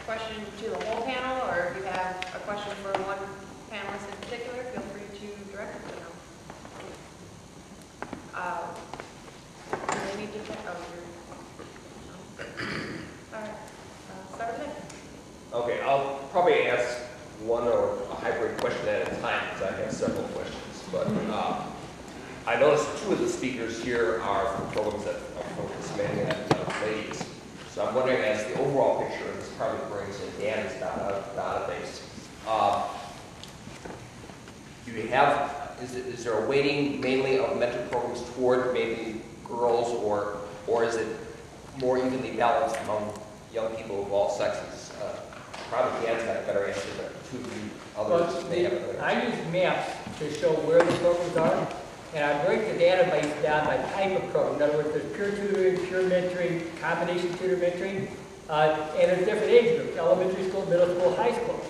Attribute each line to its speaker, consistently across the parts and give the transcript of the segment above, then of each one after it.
Speaker 1: question to the whole panel, or if you have a question for one panelist in particular, feel free to direct it to them. Do they need to check? Oh, all right. Start with Nick.
Speaker 2: Okay, I'll probably ask one or a hybrid question at a time because I have several questions. But I noticed two of the speakers here are from programs that are focused mainly on ladies. So I'm wondering, as the overall picture, and this probably brings in Dan's database, do you have, is there a weighting mainly of mentor programs toward maybe girls, or is it more evenly balanced among young people of all sexes? Probably Dan's got a better answer, but two of you others may have a better answer.
Speaker 3: I use maps to show where the programs are, and I break the database down by type of program. In other words, there's pure tutoring, pure mentoring, combination tutor mentoring, and there's different age groups: elementary school, middle school, high school.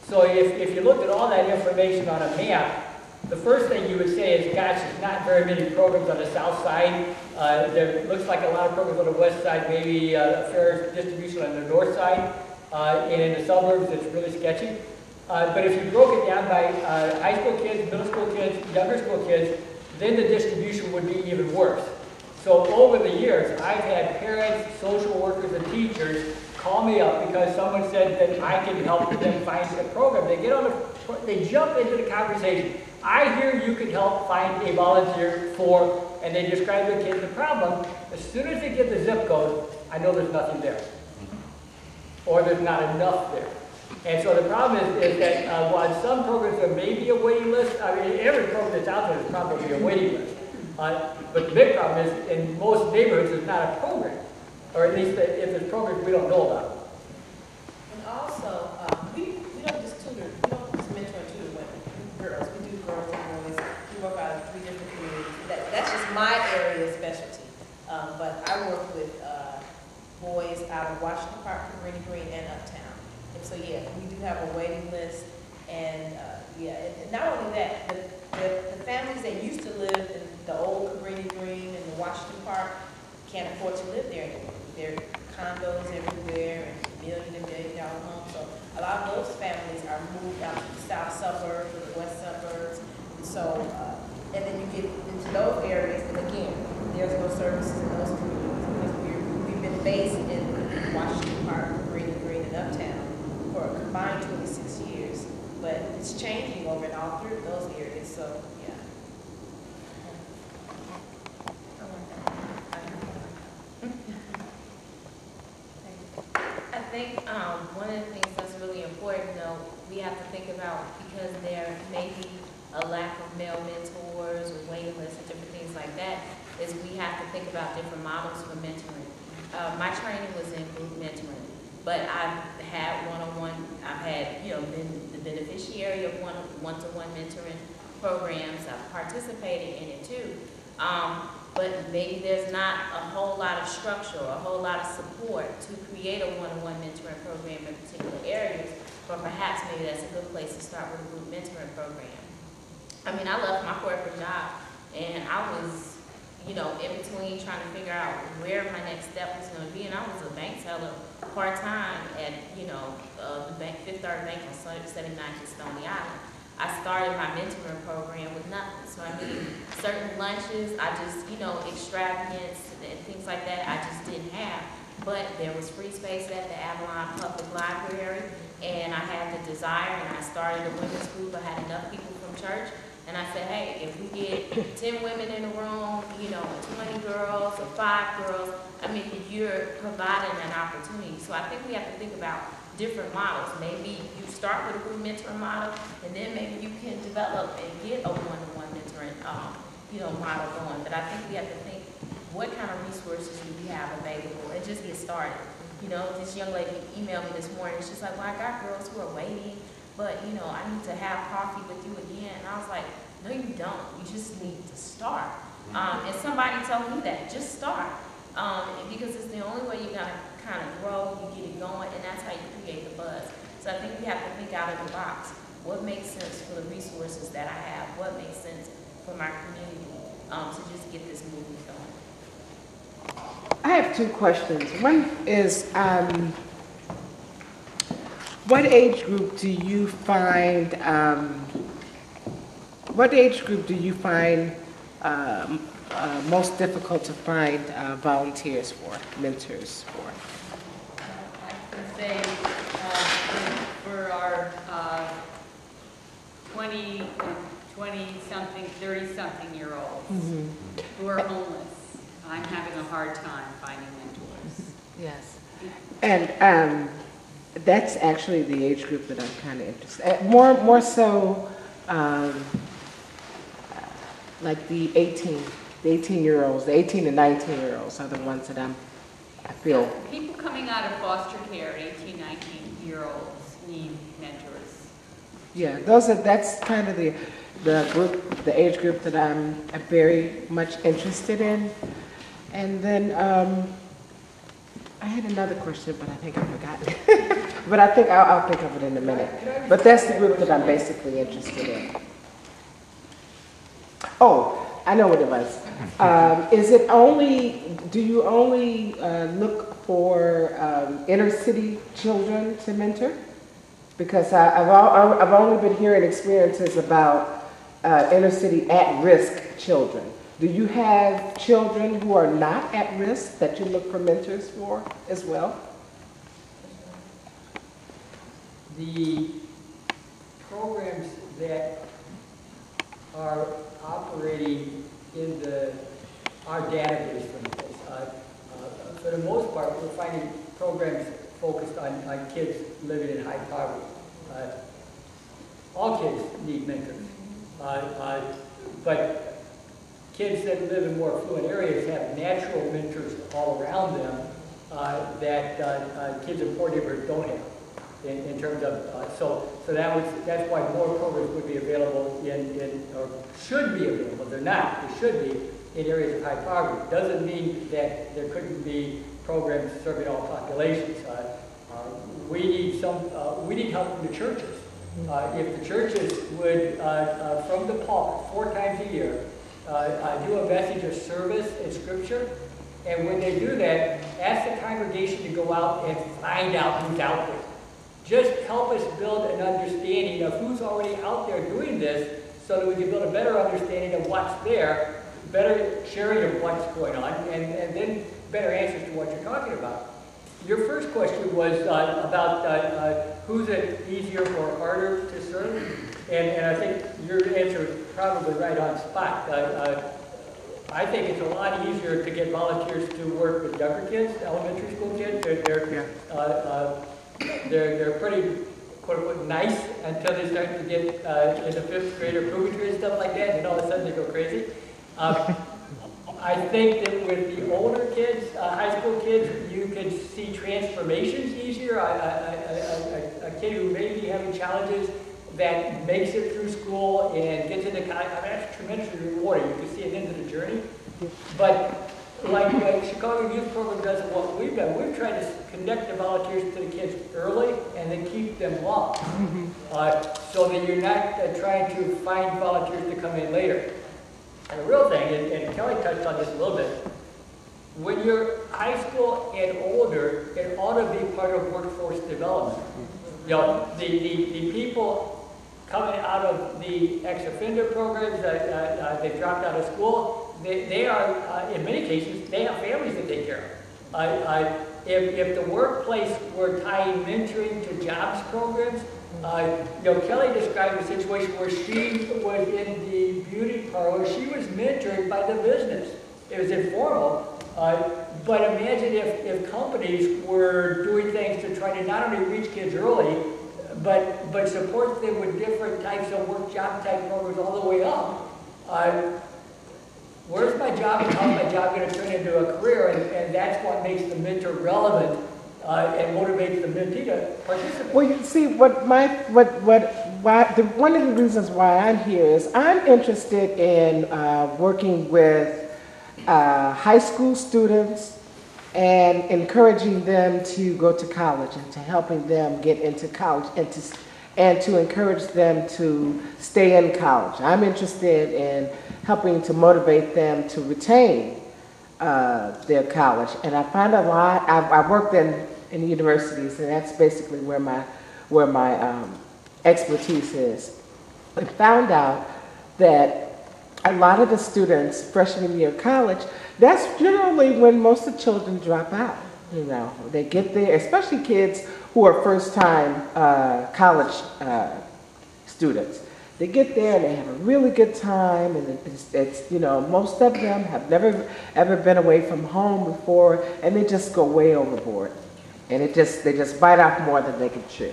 Speaker 3: So if you looked at all that information on a map, the first thing you would say is, gosh, there's not very many programs on the south side. There looks like a lot of programs on the west side, maybe a fair distribution on the north side. And in the suburbs, it's really sketchy. But if you broke it down by high school kids, middle school kids, younger school kids, then the distribution would be even worse. So over the years, I've had parents, social workers, and teachers call me up because someone said that I can help them find a program. They jump into the conversation. I hear you can help find a volunteer for, and they describe their kid the problem. As soon as they get the zip code, I know there's nothing there, or there's not enough there. And so the problem is that while some programs there may be a waiting list, I mean, every program that's out there is probably a waiting list. But the big problem is, in most neighborhoods, there's not a program, or at least if there's programs we don't know about.
Speaker 4: And also, we don't just tutor, we don't just mentor and tutor women, girls. We do girls and boys. We work out of 3 different communities. That's just my area of specialty. But I work with boys out of Washington Park, Cabrini Green, and Uptown. And so, yeah, we do have a waiting list. And, and not only that, the families that used to live in the old Cabrini Green and the Washington Park can't afford to live there anymore. There are condos everywhere and million-dollar homes. So a lot of those families are moved out to the south suburbs or the west suburbs. And so, and then you get into those areas, and again, there's no services in those communities because we've been based in Washington Park, Cabrini Green, and Uptown for a combined 26 years. But it's changing over in all 3 of those areas. So, yeah.
Speaker 5: I think one of the things that's really important, though, we have to think about, because there may be a lack of male mentors or waiting lists and different things like that, is we have to think about different models for mentoring. My training was in group mentoring, but I've had one-on-one, I've had, been the beneficiary of one-to-one mentoring programs. I've participated in it too. But maybe there's not a whole lot of structure or a whole lot of support to create a one-on-one mentoring program in particular areas, but perhaps maybe that's a good place to start with a group mentoring program. I mean, I left my corporate job and I was, in between trying to figure out where my next step was going to be, and I was a bank teller part-time at, the bank, Fifth Third Bank on 79th and Stony Island. I started my mentoring program with nothing. So, I mean, certain lunches, I just, extravagance and things like that, I just didn't have. But there was free space at the Avalon Public Library, and I had the desire, and I started a women's group. I had enough people from church, and I said, hey, if we get 10 women in a room, 20 girls or 5 girls, I mean, you're providing an opportunity. So I think we have to think about different models. Maybe you start with a group mentoring model, and then maybe you can develop and get a one-to-one mentoring, model going. But I think we have to think, what kind of resources do we have available, and just get started. This young lady emailed me this morning. She's like, well, I got girls who are waiting, but I need to have coffee with you again. And I was like, no, you don't. You just need to start. And somebody told me that, just start. Because it's the only way you're going to kind of grow, you get it going, and that's how you create the buzz. So I think we have to think out of the box. What makes sense for the resources that I have? What makes sense for my community to just get this movement going?
Speaker 6: I have 2 questions. One is, What age group do you find, most difficult to find volunteers for, mentors for?
Speaker 7: I can say for our 20-something, 30-something-year-olds who are homeless, I'm having a hard time finding mentors.
Speaker 6: Yes. And that's actually the age group that I'm kind of interested in. More so like the 18-year-olds, the 18 and 19-year-olds are the ones that I feel.
Speaker 7: People coming out of foster care, 18, 19-year-olds need mentors.
Speaker 6: Yeah, that's kind of the group, the age group that I'm very much interested in. And then I had another question, but I think I forgot it. But I think I'll think of it in a minute. But that's the group that I'm basically interested in. Oh, I know what it was. Do you only look for inner city children to mentor? Because I've only been hearing experiences about inner city at-risk children. Do you have children who are not at risk that you look for mentors for as well?
Speaker 3: The programs that are operating in our database, for the most part, we're finding programs focused on kids living in high poverty. All kids need mentors, but kids that live in more affluent areas have natural mentors all around them that kids in poor neighborhoods don't have. In terms of, so that's why more programs would be available or should be available. They're not. They should be in areas of high poverty. Doesn't mean that there couldn't be programs serving all populations. We need help from the churches. If the churches would, from the pulpit 4 times a year, do a message of service in Scripture, and when they do that, ask the congregation to go out and find out who's out there. Just help us build an understanding of who's already out there doing this so that we can build a better understanding of what's there, better sharing of what's going on, and then better answers to what you're talking about. Your first question was about who's it easier or harder to serve, and I think your answer is probably right on spot. I think it's a lot easier to get volunteers to work with younger kids, elementary school kids. They're pretty, quote unquote, nice until they start to get into 5th grade or puberty and stuff like that, and all of a sudden they go crazy. I think that with the older kids, high school kids, you can see transformations easier. A kid who may be having challenges that makes it through school and gets into college, that's tremendously rewarding. You can see an end of the journey. But like Chicago Youth Program does and what we've done, we've tried to connect the volunteers to the kids early and then keep them long. So that you're not trying to find volunteers to come in later. And the real thing, and Kelly touched on this a little bit, when you're high school and older, it ought to be part of workforce development. You know, the people coming out of the ex-offender programs, they've dropped out of school, they are, in many cases, they have families to take care of. If the workplace were tying mentoring to jobs programs, Kelly described a situation where she was in the beauty parlor. She was mentored by the business. It was informal, but imagine if companies were doing things to try to not only reach kids early, but support them with different types of work job type programs all the way up. Where's my job and how's my job going to turn into a career? And that's what makes the mentor relevant and motivates the mentee to participate.
Speaker 6: Well, you see, one of the reasons why I'm here is I'm interested in working with high school students and encouraging them to go to college and to helping them get into college and to encourage them to stay in college. I'm interested in helping to motivate them to retain their college. And I find a lot, I've worked in universities, and that's basically where where my expertise is. I found out that a lot of the students freshman year of college, that's generally when most of the children drop out. You know, they get there, especially kids who are first-time college students. They get there and they have a really good time, and it's you know, most of them have never ever been away from home before, and they just go way overboard, and they just bite off more than they can chew.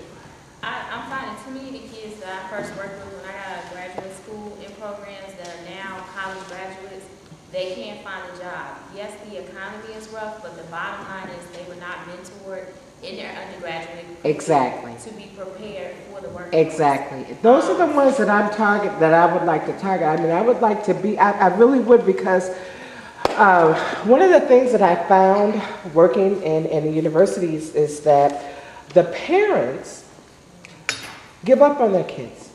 Speaker 5: I'm finding too many of the kids that I first worked with when I got out of graduate school in programs that are now college graduates, they can't find a job. Yes, the economy is rough, but the bottom line is they were not mentored in their undergraduate
Speaker 6: Exactly.
Speaker 5: to be prepared for the workforce.
Speaker 6: Exactly. Those are the ones that I would like to target. I mean, I would like to be, I really would, because one of the things that I found working in the universities is that the parents give up on their kids.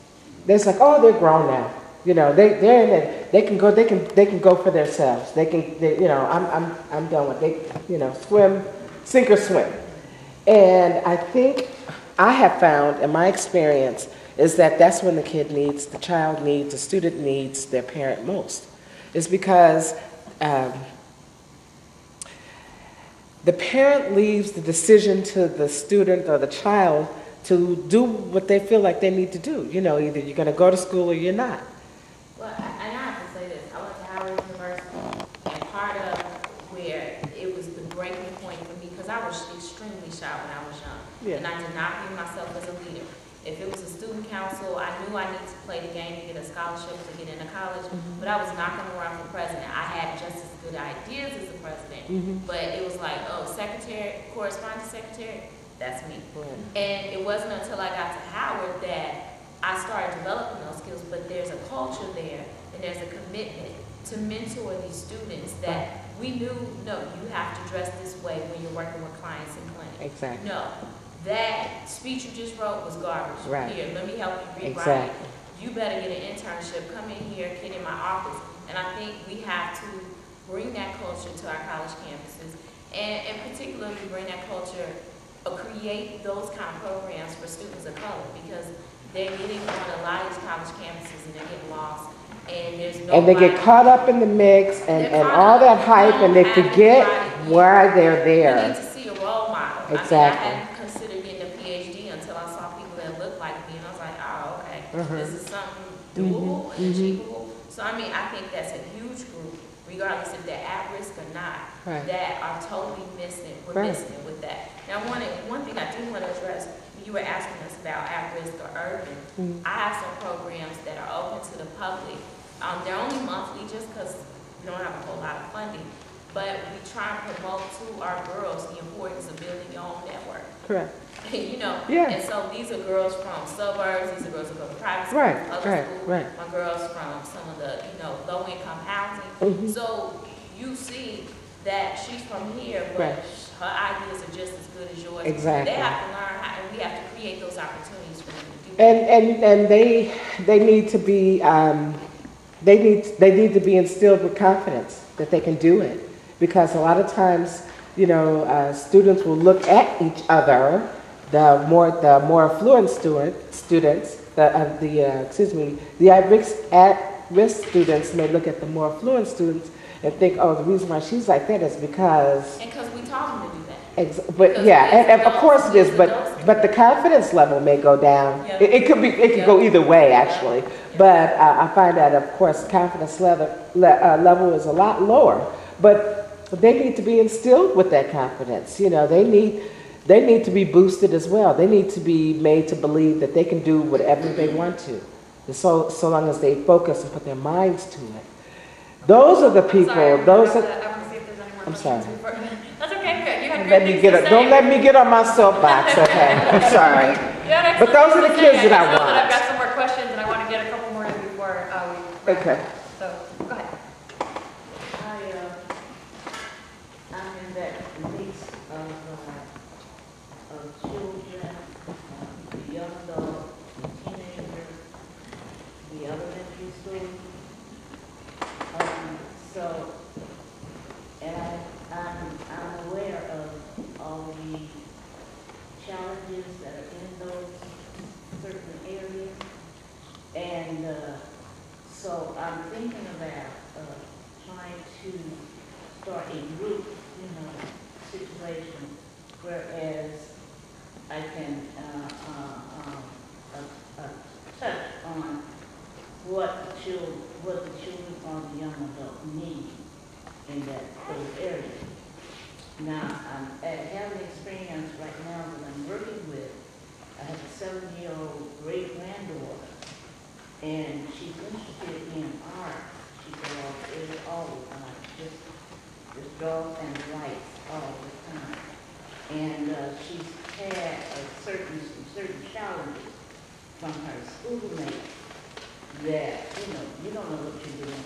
Speaker 6: They're like, oh, they're grown now. You know, they're in it. They can go for themselves. You know, I'm done with it. You know, swim, sink or swim. And I think I have found in my experience is that that's when the child needs, the student needs their parent most. It's because the parent leaves the decision to the student or the child to do what they feel like they need to do. You know, either you're going to go to school or you're not.
Speaker 5: Well, and I have to say this. I went to Howard University, and part of where it was the breaking point for me, because I was extremely shy when I was young,
Speaker 6: Yeah.
Speaker 5: and I did not view myself as a leader. If it was a student council, I knew I needed to play the game to get a scholarship to get into college, but I was not going to run for president. I had just as good ideas as the president, but it was like, oh, secretary, correspondence secretary, that's me.
Speaker 6: Right.
Speaker 5: And it wasn't until I got to Howard that I started developing those skills, but there's a culture there, and there's a commitment to mentor these students that we knew, no, you have to dress this way when you're working with clients in clinic.
Speaker 6: Exactly.
Speaker 5: No, that speech you just wrote was garbage.
Speaker 6: Right.
Speaker 5: Here, let me help you rewrite
Speaker 6: Exactly.
Speaker 5: it. You better get an internship, come in here, get in my office. And I think we have to bring that culture to our college campuses, and particularly bring that culture, create those kind of programs for students of color, because they're getting on a lot of these college campuses and they're getting lost, and there's no.
Speaker 6: And they get caught up in the mix and all that hype, and they forget why they're
Speaker 5: You
Speaker 6: there.
Speaker 5: need to see a role model.
Speaker 6: Exactly.
Speaker 5: I mean, I hadn't considered getting a PhD until I saw people that looked like me, and I was like, oh, okay, this is something doable and achievable. So I mean, I think that's a huge group, regardless if they're at risk or not,
Speaker 6: Right.
Speaker 5: that are totally missing. We're
Speaker 6: Right.
Speaker 5: missing it with that. Now, one thing I do want to address, you were asking us about at risk or urban. I have some programs that are open to the public. They're only monthly just because we don't have a whole lot of funding. But we try and promote to our girls the importance of building your own network.
Speaker 6: Correct.
Speaker 5: You know,
Speaker 6: Yeah.
Speaker 5: and so these are girls from suburbs, these are girls who go to private schools,
Speaker 6: Right,
Speaker 5: other
Speaker 6: right,
Speaker 5: schools,
Speaker 6: right.
Speaker 5: my girls from some of the, low-income housing. So you see that she's from here, but
Speaker 6: Right.
Speaker 5: her ideas are just as good as yours.
Speaker 6: Exactly.
Speaker 5: They have to learn how, and we have to create those opportunities for them to do that.
Speaker 6: And they need to be they need to be instilled with confidence that they can do it, because a lot of times students will look at each other. The more affluent students, the at-risk students may look at the more affluent students and think, oh, the reason why she's like that is because.
Speaker 5: And because we taught them to do that.
Speaker 6: But yeah, and of course it is. But the confidence level may go down.
Speaker 5: Yeah.
Speaker 6: It could go either way actually.
Speaker 5: Yeah.
Speaker 6: But I find that of course confidence level is a lot lower. But they need to be instilled with that confidence. They need to be boosted as well. They need to be made to believe that they can do whatever they want to, so long as they focus and put their minds to it. Those are the people.
Speaker 1: I want to see if there's any more
Speaker 6: I'm
Speaker 1: questions
Speaker 6: sorry.
Speaker 1: before- That's okay. Good. You had
Speaker 6: Let
Speaker 1: good
Speaker 6: me
Speaker 1: things
Speaker 6: get
Speaker 1: to
Speaker 6: up.
Speaker 1: say.
Speaker 6: Don't let me get on my soapbox, okay? I'm sorry.
Speaker 1: You had
Speaker 6: But
Speaker 1: excellent
Speaker 6: those are the
Speaker 1: things to say.
Speaker 6: kids that I
Speaker 1: just know
Speaker 6: want.
Speaker 1: I've got some more questions, and I want to get a couple more in before we wrap.
Speaker 6: Okay.
Speaker 1: So go ahead.
Speaker 8: I'm in that mix of children, the young adult, the teenager, the elementary school. And I'm aware of all the challenges that are in those need in those areas. Now, I'm having experience right now that I'm working with. I have a 7-year-old great-granddaughter, and she's interested in art. She draws it all the time, just draws and writes all the time. And she's had certain challenges from her schoolmates that, you don't know what you're doing,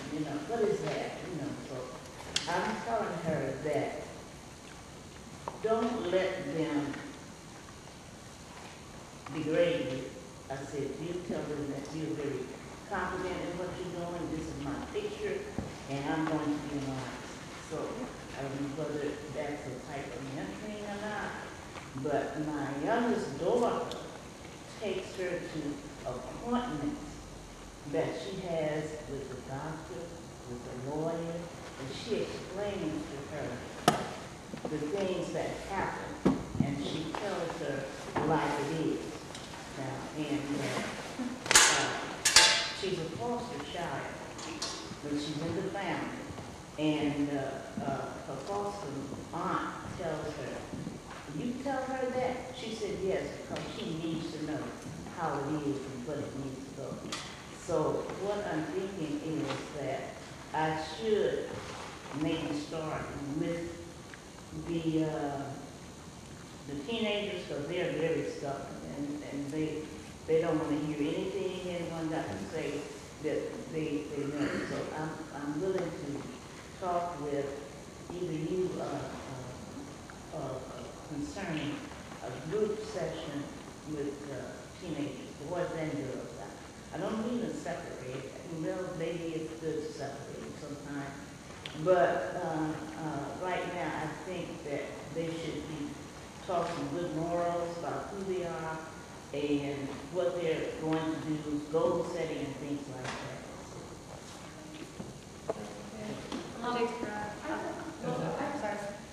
Speaker 8: what is that, so I'm telling her that don't let them degrade you. I said, you tell them that you're very confident in what you're doing, this is my picture, and I'm going to be an artist. So, I don't know whether that's a type of mentoring or not, but my youngest daughter takes her to appointments that she has with the doctor, with the lawyer, and she explains to her the things that happen, and she tells her like it is. Now, and she's a foster child, but she's in the family, and her foster aunt tells her, "You tell her that?" She said yes, because she needs to know how it is and what it needs to go. So what I'm thinking is that I should maybe start with the teenagers, because they're very stubborn, and they don't want to hear anything anyone got to say that they know. So I'm willing to talk with either you concerning a group session with teenagers, boys and girls. I don't mean to separate. Well, maybe it's good to separate sometimes. But right now, I think that they should be taught some good morals about who they are and what they're going to do, goal setting and things like that.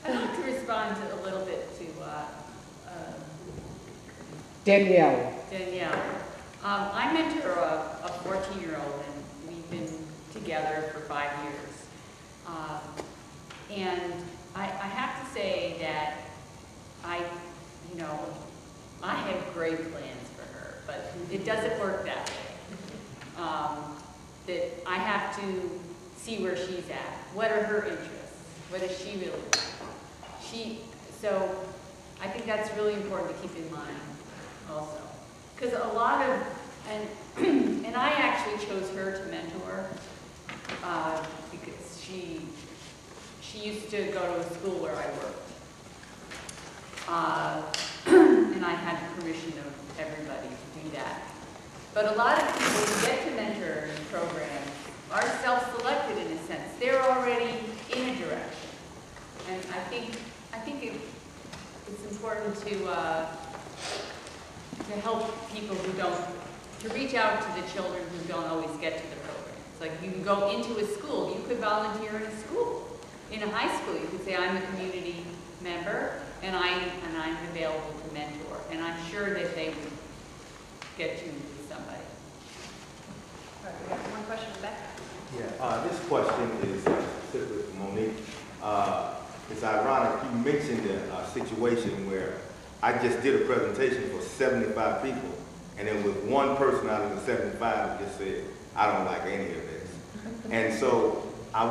Speaker 7: I'd like to respond a little bit to
Speaker 6: Danielle.
Speaker 7: Danielle. I mentor a 14-year-old, and we've been together for 5 years. And I have to say that I have great plans for her, but it doesn't work that way. That I have to see where she's at. What are her interests? What does she really want? So I think that's really important to keep in mind also. Because a lot of, and I actually chose her to mentor because she used to go to a school where I worked. And I had permission of everybody to do that. But a lot of people who get to mentor in programs are self-selected in a sense. They're already in a direction. And I think it's important to help people who don't, to reach out to the children who don't always get to the programs. Like you can go into a school, you could volunteer in a school. In a high school, you could say, I'm a community member and I'm available to mentor. And I'm sure that they would get you with somebody.
Speaker 1: All right, we got one question in the back.
Speaker 9: Yeah, this question is specifically for Monique. It's ironic, you mentioned a situation where I just did a presentation for 75 people, and then with one person out of the 75 just said, I don't like any of this. And so I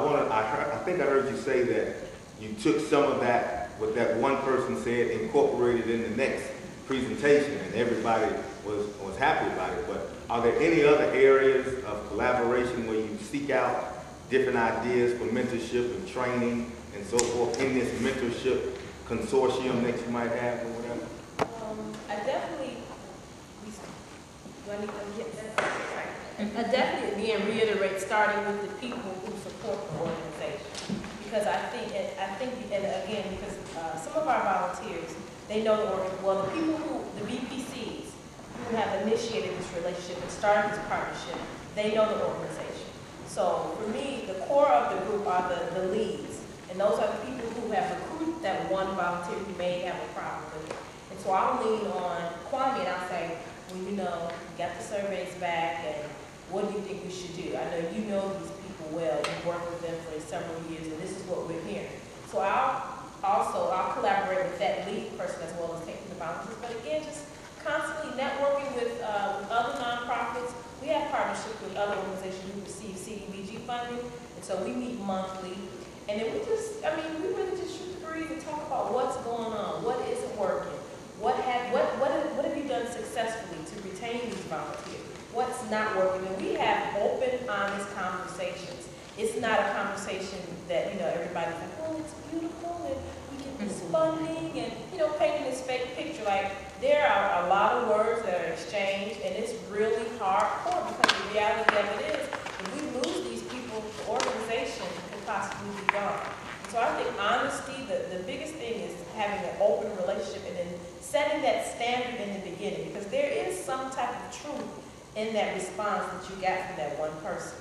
Speaker 9: think I heard you say that you took some of that, what that one person said, incorporated in the next presentation, and everybody was happy about it. But are there any other areas of collaboration where you seek out different ideas for mentorship and training and so forth in this mentorship consortium that you might have or whatever?
Speaker 4: I definitely again reiterate starting with the people who support the organization, because I think because some of our volunteers, they know the people the VPCs who have initiated this relationship and started this partnership, they know the organization. So for me, the core of the group are the leads, and those are the people who have recruited that one volunteer who may have a problem with it. And so I'll lean on Kwame and I'll say, well, you got the surveys back, and what do you think we should do? I know you know these people people well. We've worked with them for several years, and this is what we're hearing. So I'll collaborate with that lead person as well as taking the volunteers. But again, just constantly networking with other nonprofits. We have partnerships with other organizations who receive CDBG funding, and so we meet monthly. And then we really just shoot the breeze and talk about what's going on, what isn't working, what have you done successfully to retain these volunteers, what's not working. And we have open, honest conversations. It's not a conversation that, everybody's like, oh, it's beautiful, and we get this funding, and, painting this fake picture. Like, there are a lot of words that are exchanged, and it's really hardcore, because the reality of it is, if we lose these people, the organization could possibly be gone. So I think honesty, the biggest thing is having an open relationship and then setting that standard in the beginning, because there is some type of truth in that response that you got from that one person.